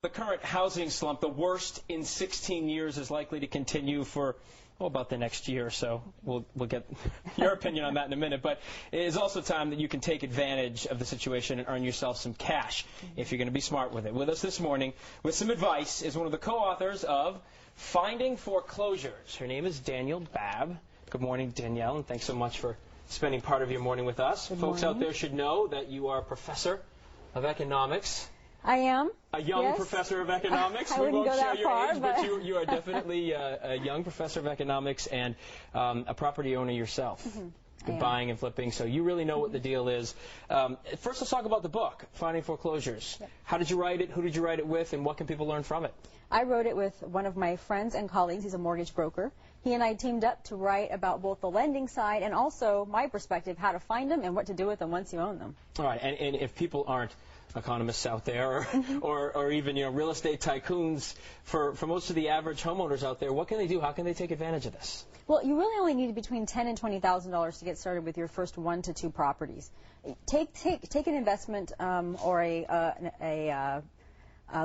The current housing slump, the worst in 16 years, is likely to continue for about the next year or so. We'll get your opinion on that in a minute. But it is also time that you can take advantage of the situation and earn yourself some cash if you're going to be smart with it. With us this morning with some advice is one of the co-authors of Finding Foreclosures. Her name is Dani Babb. Good morning, Danielle, and thanks so much for spending part of your morning with us. Folks out there should know that you are a professor of economics. I am. A young professor of economics. I We wouldn't won't go share that your far, age, but you are definitely a young professor of economics and a property owner yourself. Buying and flipping, so you really know what the deal is. First, let's talk about the book, Finding Foreclosures. Yep. How did you write it? Who did you write it with? And what can people learn from it? I wrote it with one of my friends and colleagues. He's a mortgage broker. He and I teamed up to write about both the lending side and also my perspective, how to find them and what to do with them once you own them. All right, and if people aren't economists out there or even real estate tycoons, for most of the average homeowners out there, what can they do? How can they take advantage of this? Well, you really only need between $10,000 and $20,000 to get started with your first 1 to 2 properties. Take an investment or a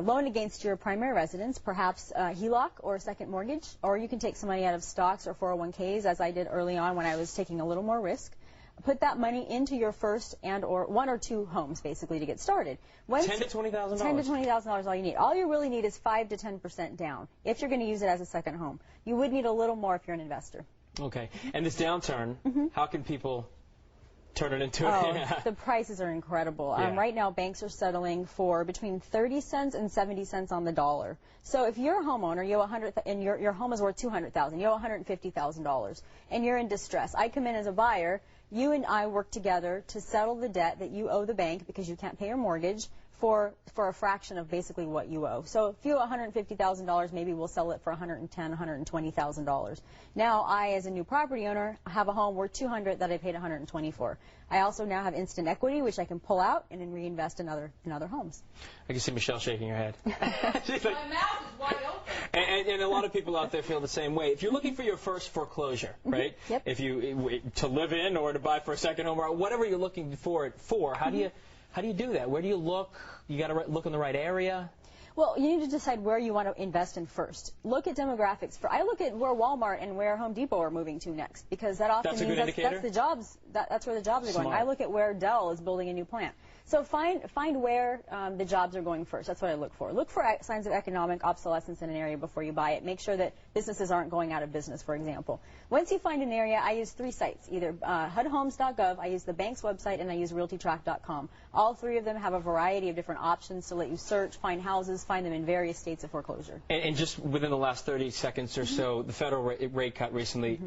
loan against your primary residence, perhaps a HELOC or a second mortgage, or you can take some money out of stocks or 401ks, as I did early on when I was taking a little more risk. Put that money into your first or 1 or 2 homes, basically, to get started. $10,000 to $20,000? $10,000 to $20,000 all you need. All you really need is 5 to 10% down if you're going to use it as a second home. You would need a little more if you're an investor. Okay. And this downturn, how can people turn it into The prices are incredible. Right now, banks are settling for between 30 cents and 70 cents on the dollar. So if you're a homeowner, you owe and your home is worth $200,000, you owe $150,000, and you're in distress. I come in as a buyer. You and I work together to settle the debt that you owe the bank because you can't pay your mortgage for a fraction of basically what you owe. So if you owe $150,000, maybe we'll sell it for $110,000, $120,000. Now, I, as a new property owner, have a home worth $200,000 that I paid $120,000 for. I also now have instant equity, which I can pull out and then reinvest in other homes. I can see Michelle shaking her head. She's like, my mouth is wide open. And a lot of people out there feel the same way. If you're looking for your first foreclosure, right? Yep. If you to live in or to buy for a second home or whatever you're looking for it for, how do you do that? Where do you look? You got to look in the right area. Well, you need to decide where you want to invest in first. Look at demographics. I look at where Walmart and where Home Depot are moving to next, because that often means that's the jobs. That's where the jobs are going. I look at where Dell is building a new plant. So find where the jobs are going first. That's what I look for. Look for signs of economic obsolescence in an area before you buy it. Make sure that businesses aren't going out of business, for example. Once you find an area, I use 3 sites, either HUDhomes.gov, I use the bank's website, and I use realtytrack.com. All 3 of them have a variety of different options to let you search, find houses, find them in various states of foreclosure. And just within the last 30 seconds or so, the federal rate cut recently.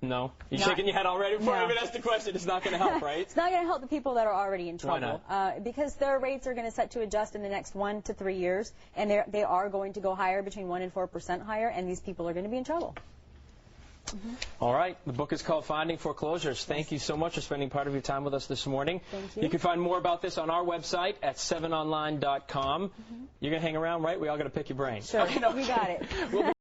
No? You're shaking your head already before I even ask the question. It's not going to help, right? It's not going to help the people that are already in trouble. Why not? Because their rates are going to set to adjust in the next 1 to 3 years, and they are going to go higher, between 1 and 4% higher, and these people are going to be in trouble. All right. The book is called Finding Foreclosures. Thank you so much for spending part of your time with us this morning. Thank you. You can find more about this on our website at 7online.com. You're going to hang around, right? We all got to pick your brain. Sure. We got it.